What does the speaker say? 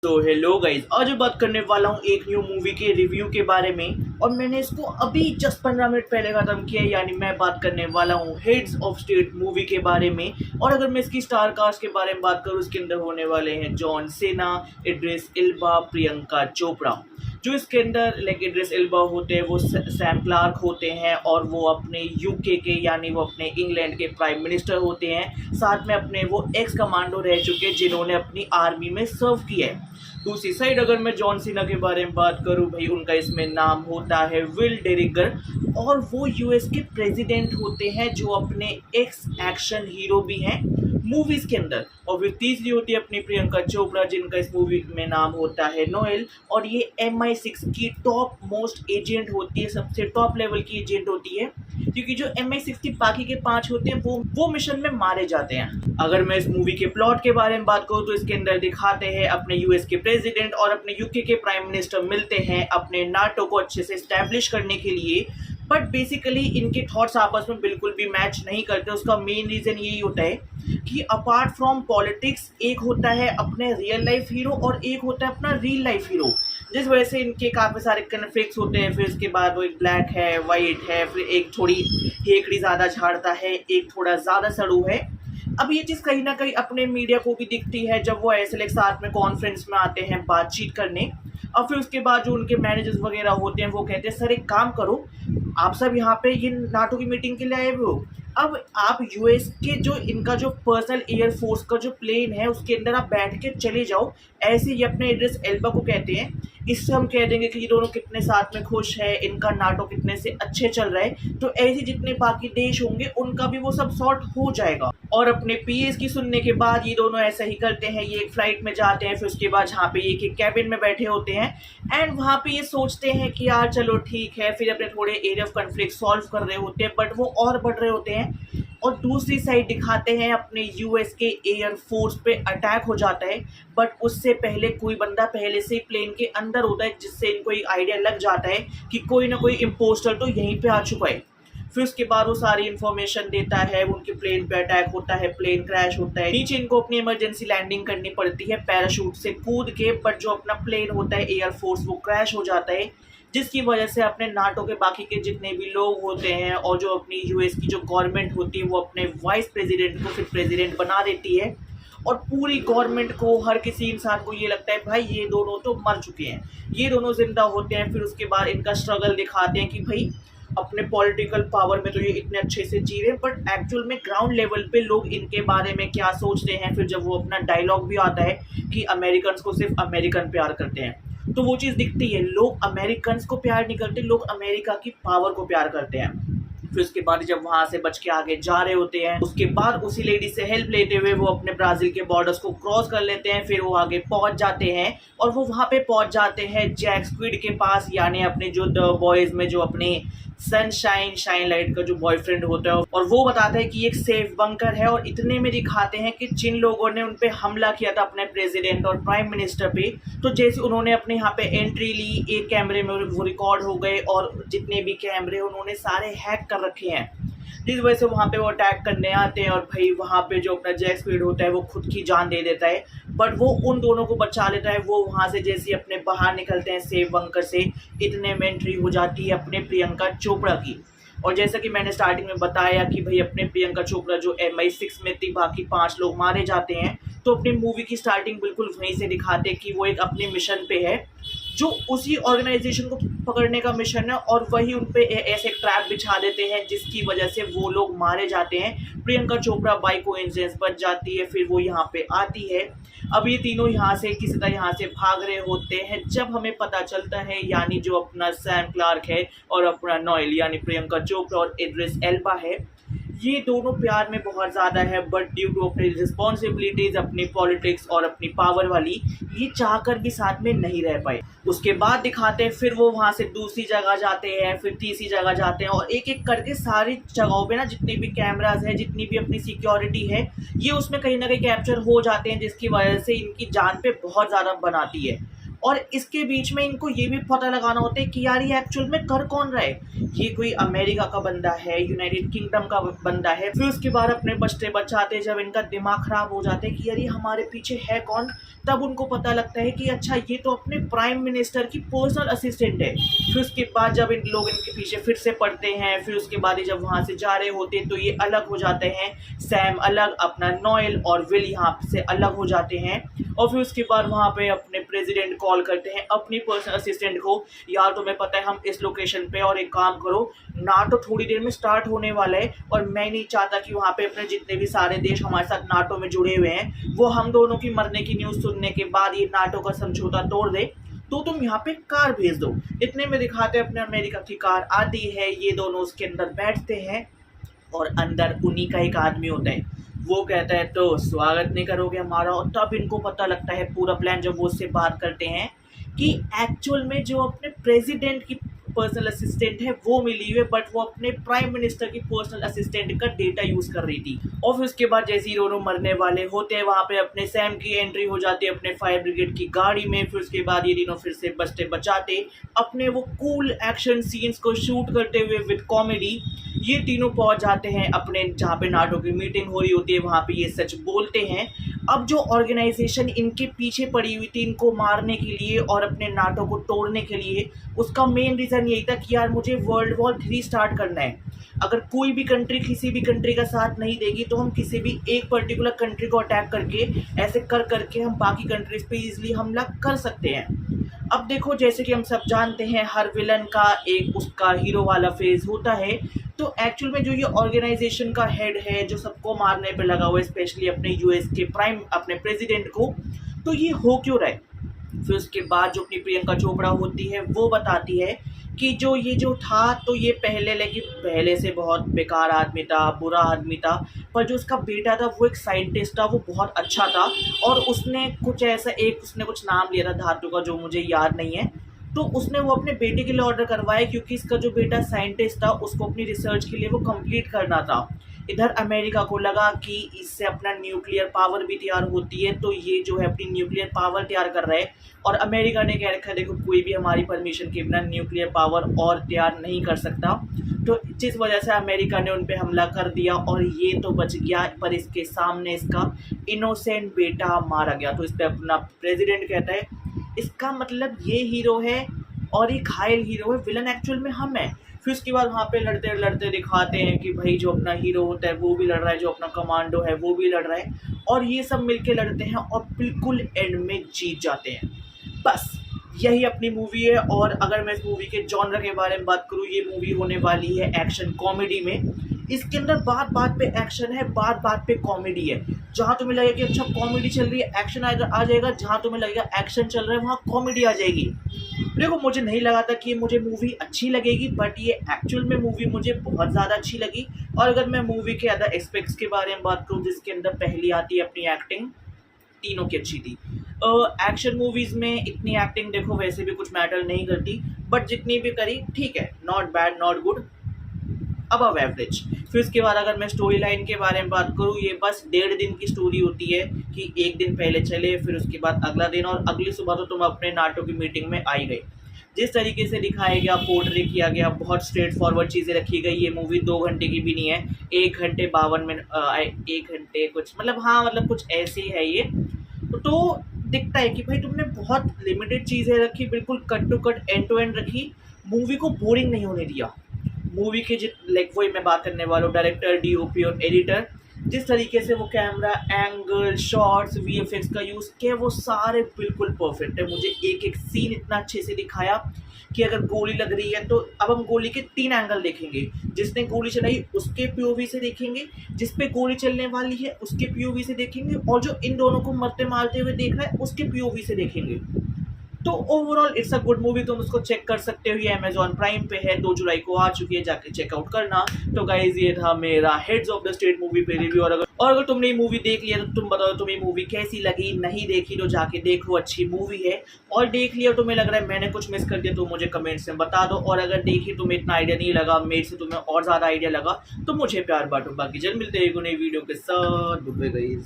तो hello guys, आज मैं बात करने वाला हूँ एक न्यू मूवी के रिव्यू के बारे में। और मैंने इसको अभी जस्ट 15 मिनट पहले खत्म किया, यानी मैं बात करने वाला हूँ हेड्स ऑफ स्टेट मूवी के बारे में। और अगर मैं इसकी स्टार कास्ट के बारे में बात करूँ, इसके अंदर होने वाले हैं जॉन सेना, इड्रिस इल्बा, प्रियंका चोपड़ा। जो इसके अंदर लाइक इड्रिस इल्बा होते हैं वो सैम क्लार्क होते हैं, और वो अपने यूके के यानी वो अपने इंग्लैंड के प्राइम मिनिस्टर होते हैं। साथ में अपने वो एक्स कमांडो रह चुके जिन्होंने अपनी आर्मी में सर्व किया है। दूसरी साइड अगर मैं जॉन सीना के बारे में बात करूं, भाई उनका इसमें नाम होता है विल डेरिगर, और वो यूएस के प्रेसिडेंट होते हैं जो अपने एक्स एक्शन हीरो भी हैं मूवीज के अंदर। और फिर तीसरी होती है अपनी प्रियंका चोपड़ा, जिनका इस मूवी में नाम होता है नोएल, और ये MI6 की टॉप मोस्ट एजेंट होती है, सबसे टॉप लेवल की एजेंट होती है, क्योंकि जो MI6 की बाकी के 5 होते हैं वो मिशन में मारे जाते हैं। अगर मैं इस मूवी के प्लॉट के बारे में बात करूँ तो इसके अंदर दिखाते हैं अपने यूएस के प्रेसिडेंट और अपने यूके के प्राइम मिनिस्टर मिलते हैं अपने नाटो को अच्छे से स्टैब्लिश करने के लिए। बट बेसिकली इनके थॉट्स आपस में बिल्कुल भी मैच नहीं करते। उसका मेन रीज़न यही होता है कि अपार्ट फ्रॉम पॉलिटिक्स एक होता है अपने रियल लाइफ हीरो और एक होता है अपना रियल लाइफ हीरो, जिस वजह से इनके काफ़ी सारे कन्फ्लिक्ट्स होते हैं। फिर इसके बाद वो एक ब्लैक है, वाइट है, फिर एक थोड़ी हेकड़ी ज़्यादा झाड़ता है, एक थोड़ा ज़्यादा सड़ू है। अब ये चीज़ कहीं ना कहीं अपने मीडिया को भी दिखती है जब वो ऐसे लाइक साथ में कॉन्फ्रेंस में आते हैं बातचीत करने। और फिर उसके बाद जो उनके मैनेजर्स वगैरह होते हैं वो कहते हैं सर एक काम करो, आप सब यहाँ पे ये नाटो की मीटिंग के लिए आए हुए हो, अब आप यूएस के जो इनका जो पर्सनल एयरफोर्स का जो प्लेन है उसके अंदर आप बैठ के चले जाओ। ऐसे ही अपने इड्रिस एल्बा को कहते हैं। इससे हम कह देंगे कि ये दोनों कितने साथ में खुश है, इनका नाटो कितने से अच्छे चल रहा है, तो ऐसे जितने बाकी देश होंगे उनका भी वो सब सॉर्ट हो जाएगा। और अपने पीएस की सुनने के बाद ये दोनों ऐसा ही करते हैं, ये एक फ्लाइट में जाते हैं, फिर उसके बाद जहाँ पे ये एक कैबिन में बैठे होते हैं एंड वहाँ पे ये सोचते हैं कि यार चलो ठीक है, फिर अपने थोड़े एरिया ऑफ कन्फ्लिक्ट सॉल्व कर रहे होते हैं, बट वो और बढ़ रहे होते हैं। और दूसरी साइड दिखाते हैं अपने यूएस के एयरफोर्स पे अटैक हो जाता है, बट उससे पहले कोई बंदा पहले से प्लेन के अंदर होता है, जिससे इनको एक आइडिया लग जाता है कि कोई ना कोई इम्पोस्टर तो यहीं पे आ चुका है। फिर उसके बाद वो सारी इन्फॉर्मेशन देता है, उनके प्लेन पे अटैक होता है, प्लेन क्रैश होता है, नीचे इनको अपनी इमरजेंसी लैंडिंग करनी पड़ती है पैराशूट से कूद के, बट जो अपना प्लेन होता है एयरफोर्स वो क्रैश हो जाता है, जिसकी वजह से अपने नाटो के बाकी के जितने भी लोग होते हैं और जो अपनी यूएस की जो गवर्नमेंट होती है वो अपने वाइस प्रेसिडेंट को फिर प्रेसिडेंट बना देती है। और पूरी गवर्नमेंट को, हर किसी इंसान को ये लगता है भाई ये दोनों तो मर चुके हैं, ये दोनों जिंदा होते हैं। फिर उसके बाद इनका स्ट्रगल दिखाते हैं कि भाई अपने पॉलिटिकल पावर में तो ये इतने अच्छे से जी रहे हैं, बट एक्चुअल में ग्राउंड लेवल पे लोग इनके बारे में क्या सोचते हैं। फिर जब वो अपना डायलॉग भी आता है कि अमेरिकन को सिर्फ अमेरिकन प्यार करते हैं, तो वो चीज़ दिखती है, लोग अमेरिकन को प्यार नहीं करते, लोग अमेरिका की पावर को प्यार करते हैं। फिर उसके बाद जब वहां से बच के आगे जा रहे होते हैं, उसके बाद उसी लेडी से हेल्प लेते हुए वो अपने ब्राजील के बॉर्डर्स को क्रॉस कर लेते हैं। फिर वो आगे पहुंच जाते हैं और वो वहां पे पहुंच जाते हैं जैक स्क्विड के पास, यानी अपने जो द बॉयज में जो अपने सनशाइन शाइन लाइट का जो बॉयफ्रेंड होता है, और वो बताता है कि एक सेफ बंकर है। और इतने में दिखाते हैं कि जिन लोगों ने उन पे हमला किया था अपने प्रेसिडेंट और प्राइम मिनिस्टर पे, तो जैसे उन्होंने अपने यहाँ पे एंट्री ली, एक कैमरे में वो रिकॉर्ड हो गए और जितने भी कैमरे उन्होंने सारे हैक कर रखे हैं, जिस वजह से वहाँ पे वो अटैक करने आते हैं। और भाई वहाँ पे जो अपना जैक स्पीड होता है वो खुद की जान दे देता है, बट वो उन दोनों को बचा लेता है। वो वहाँ से जैसे अपने बाहर निकलते हैं सेफ बंकर से, इतने में एंट्री हो जाती है अपने प्रियंका चोपड़ा की। और जैसा कि मैंने स्टार्टिंग में बताया कि भाई अपने प्रियंका चोपड़ा जो MI6 में थी, बाकी 5 लोग मारे जाते हैं, तो अपनी मूवी की स्टार्टिंग बिल्कुल वहीं से दिखाते कि वो एक अपने मिशन पे है, जो उसी ऑर्गेनाइजेशन को पकड़ने का मिशन है, और वही उन पे ऐसे ट्रैप बिछा देते हैं जिसकी वजह से वो लोग मारे जाते हैं। प्रियंका चोपड़ा बाय कोइंसिडेंस बच जाती है, फिर वो यहाँ पे आती है। अब ये तीनों यहाँ से किसी तरह यहाँ से भाग रहे होते हैं, जब हमें पता चलता है यानी जो अपना सैम क्लार्क है और अपना नोएल यानी प्रियंका चोपड़ा और इड्रिस एल्बा है, ये दोनों प्यार में बहुत ज़्यादा है, बट ड्यू टू अपनी रिस्पॉन्सिबिलिटीज़, अपनी पॉलिटिक्स और अपनी पावर वाली, ये चाहकर भी साथ में नहीं रह पाए। उसके बाद दिखाते हैं फिर वो वहाँ से दूसरी जगह जाते हैं, फिर तीसरी जगह जाते हैं, और एक एक करके सारी जगहों पे ना जितने भी कैमराज हैं, जितनी भी अपनी सिक्योरिटी है, ये उसमें कहीं ना कहीं कैप्चर हो जाते हैं, जिसकी वजह से इनकी जान पे बहुत ज़्यादा बनाती है। और इसके बीच में इनको ये भी पता लगाना होता है कि यार ये एक्चुअल में कर कौन रहा है, ये कोई अमेरिका का बंदा है, यूनाइटेड किंगडम का बंदा है। फिर उसके बाद अपने बचते बचाते जब इनका दिमाग खराब हो जाता है कि यार ये हमारे पीछे है कौन, तब उनको पता लगता है कि अच्छा ये तो अपने प्राइम मिनिस्टर की पर्सनल असिस्टेंट है। फिर उसके बाद जब इन लोग इनके पीछे फिर से पड़ते हैं, फिर उसके बाद ये जब वहाँ से जा रहे होते हैं तो ये अलग हो जाते हैं, सैम अलग, अपना नोएल और विल यहाँ से अलग हो जाते हैं। और फिर उसके बाद वहाँ पे अपने प्रेसिडेंट कॉल करते हैं अपनी पर्सनल असिस्टेंट को, यार तुम्हें पता है हम इस लोकेशन पे, और एक काम करो नाटो थोड़ी देर में स्टार्ट होने वाला है और मैं नहीं चाहता कि वहाँ पे अपने जितने भी सारे देश हमारे साथ नाटो में जुड़े हुए हैं वो हम दोनों की मरने की न्यूज़ सुनने के बाद ये नाटो का समझौता तोड़ दे, तो तुम यहाँ पे कार भेज दो। इतने में दिखाते हैं अपने अमेरिका की कार आती है, ये दोनों उसके अंदर बैठते हैं और अंदर उन्हीं का एक आदमी होता है। वो कहता है तो स्वागत नहीं करोगे हमारा, और तब इनको पता लगता है पूरा प्लान जब वो उससे बात करते हैं कि एक्चुअल में जो अपने प्रेसिडेंट की पर्सनल असिस्टेंट है वो मिली हुई है, बट वो अपने प्राइम मिनिस्टर की पर्सनल असिस्टेंट का डेटा यूज कर रही थी। और फिर उसके बाद जैसे ही दोनों मरने वाले होते हैं वहां पे अपने सैम की एंट्री हो जाती है अपने फायर ब्रिगेड की गाड़ी में। फिर उसके बाद ये तीनों फिर से बचते बचाते अपने वो कूल एक्शन सीन्स को शूट करते हुए विद कॉमेडी ये तीनों पहुंच जाते हैं अपने जहाँ पे नाटो की मीटिंग हो रही होती है, वहां पे ये सच बोलते हैं। अब जो ऑर्गेनाइजेशन इनके पीछे पड़ी हुई थी इनको मारने के लिए और अपने नाटो को तोड़ने के लिए, उसका मेन रीज़न यही था कि यार मुझे वर्ल्ड वॉर 3 स्टार्ट करना है। अगर कोई भी कंट्री किसी भी कंट्री का साथ नहीं देगी तो हम किसी भी एक पर्टिकुलर कंट्री को अटैक करके ऐसे कर करके हम बाकी कंट्रीज पे इजीली हमला कर सकते हैं। अब देखो जैसे कि हम सब जानते हैं हर विलन का एक उसका हीरो वाला फेज होता है, तो एक्चुअल में जो ये ऑर्गेनाइजेशन का हेड है जो सबको मारने पे लगा हुआ है, स्पेशली अपने यूएस के प्राइम अपने प्रेसिडेंट को, तो ये हो क्यों रहा है। फिर उसके बाद जो अपनी प्रियंका चोपड़ा होती है वो बताती है कि जो ये जो था तो ये पहले से बहुत बेकार आदमी था, बुरा आदमी था, पर जो उसका बेटा था वो एक साइंटिस्ट था, वो बहुत अच्छा था और उसने कुछ नाम लिया था धातु का जो मुझे याद नहीं है, तो उसने वो अपने बेटे के लिए ऑर्डर करवाया क्योंकि इसका जो बेटा साइंटिस्ट था उसको अपनी रिसर्च के लिए वो कंप्लीट करना था। इधर अमेरिका को लगा कि इससे अपना न्यूक्लियर पावर भी तैयार होती है, तो ये जो है अपनी न्यूक्लियर पावर तैयार कर रहा है, और अमेरिका ने कह रखा है देखो कोई भी हमारी परमिशन के बिना न्यूक्लियर पावर और तैयार नहीं कर सकता, तो जिस वजह से अमेरिका ने उन पे हमला कर दिया और ये तो बच गया, पर इसके सामने इसका इनोसेंट बेटा मारा गया। तो इस पर अपना प्रेसिडेंट कहता है इसका मतलब ये हीरो है और ये घायल हीरो है, विलन एक्चुअल में हम हैं। फिर उसके बाद वहाँ पे लड़ते लड़ते दिखाते हैं कि भाई जो अपना हीरो होता है वो भी लड़ रहा है, जो अपना कमांडो है वो भी लड़ रहा है, और ये सब मिलके लड़ते हैं और बिल्कुल एंड में जीत जाते हैं। बस यही अपनी मूवी है। और अगर मैं इस मूवी के जॉनर के बारे में बात करूँ, ये मूवी होने वाली है एक्शन कॉमेडी में। इसके अंदर बात बात पे एक्शन है, बात बात पे कॉमेडी है। जहाँ तुम्हें लगेगा कि अच्छा कॉमेडी चल रही है एक्शन आ जाएगा, जहाँ तुम्हें लगेगा एक्शन चल रहा है वहाँ कॉमेडी आ जाएगी। देखो मुझे नहीं लगा था कि मुझे मूवी अच्छी लगेगी, बट ये एक्चुअल में मूवी मुझे बहुत ज़्यादा अच्छी लगी। और अगर मैं मूवी के अदर एस्पेक्ट्स के बारे में बात करूँ, जिसके अंदर पहली आती है अपनी एक्टिंग, तीनों की अच्छी थी। एक्शन मूवीज़ में इतनी एक्टिंग देखो वैसे भी कुछ मैटर नहीं करती, बट जितनी भी करी ठीक है, not bad not good, above average. फिर उसके बाद अगर मैं स्टोरी लाइन के बारे में बात करूँ, ये बस 1.5 दिन की स्टोरी होती है कि एक दिन पहले चले, फिर उसके बाद अगला दिन, और अगली सुबह तो तुम अपने नाटो की मीटिंग में आई गए। जिस तरीके से दिखाया गया, पोर्ट्रे किया गया, बहुत स्ट्रेट फॉरवर्ड चीज़ें रखी गई। ये मूवी 2 घंटे की भी नहीं है, 1 घंटे 52 मिनट, 1 घंटे कुछ मतलब कुछ ऐसे ही है ये। तो दिखता है कि भाई तुमने बहुत लिमिटेड चीज़ें रखी, बिल्कुल cut to cut end to end रखी, मूवी को बोरिंग नहीं होने दिया। मूवी के वही मैं बात करने वाला हूँ, डायरेक्टर, डीओपी और एडिटर, जिस तरीके से वो कैमरा एंगल, शॉट्स, वीएफएक्स का यूज़ किया, वो सारे बिल्कुल परफेक्ट है। मुझे एक एक सीन इतना अच्छे से दिखाया कि अगर गोली लग रही है तो अब हम गोली के 3 एंगल देखेंगे, जिसने गोली चलाई उसके पीओवी से देखेंगे, जिस पे गोली चलने वाली है उसके पीओवी से देखेंगे, और जो इन दोनों को मरते मारते हुए देख रहा है उसके पीओवी से देखेंगे। तो overall it's a good movie, तुम उसको चेक कर सकते हो, ये अमेजॉन प्राइम पे है, 2 जुलाई को आ चुकी है, जाके चेकआउट करना। तो गाइज ये था मेरा heads of the state movie पे रिव्यू। और अगर तुमने ये मूवी देख लिया तो तुम बताओ तुम्हें मूवी कैसी लगी। नहीं देखी तो जाके देखो, अच्छी मूवी है। और देख लिया तुम्हें लग रहा है मैंने कुछ मिस कर दिया तो मुझे कमेंट्स में बता दो। और अगर देखी तुम्हें इतना आइडिया नहीं लगा, मेरे से तुम्हें और ज़्यादा आइडिया लगा, तो मुझे प्यार बांटो। बाकी जल्द मिलते हैं एक नई वीडियो के साथ। Good bye guys.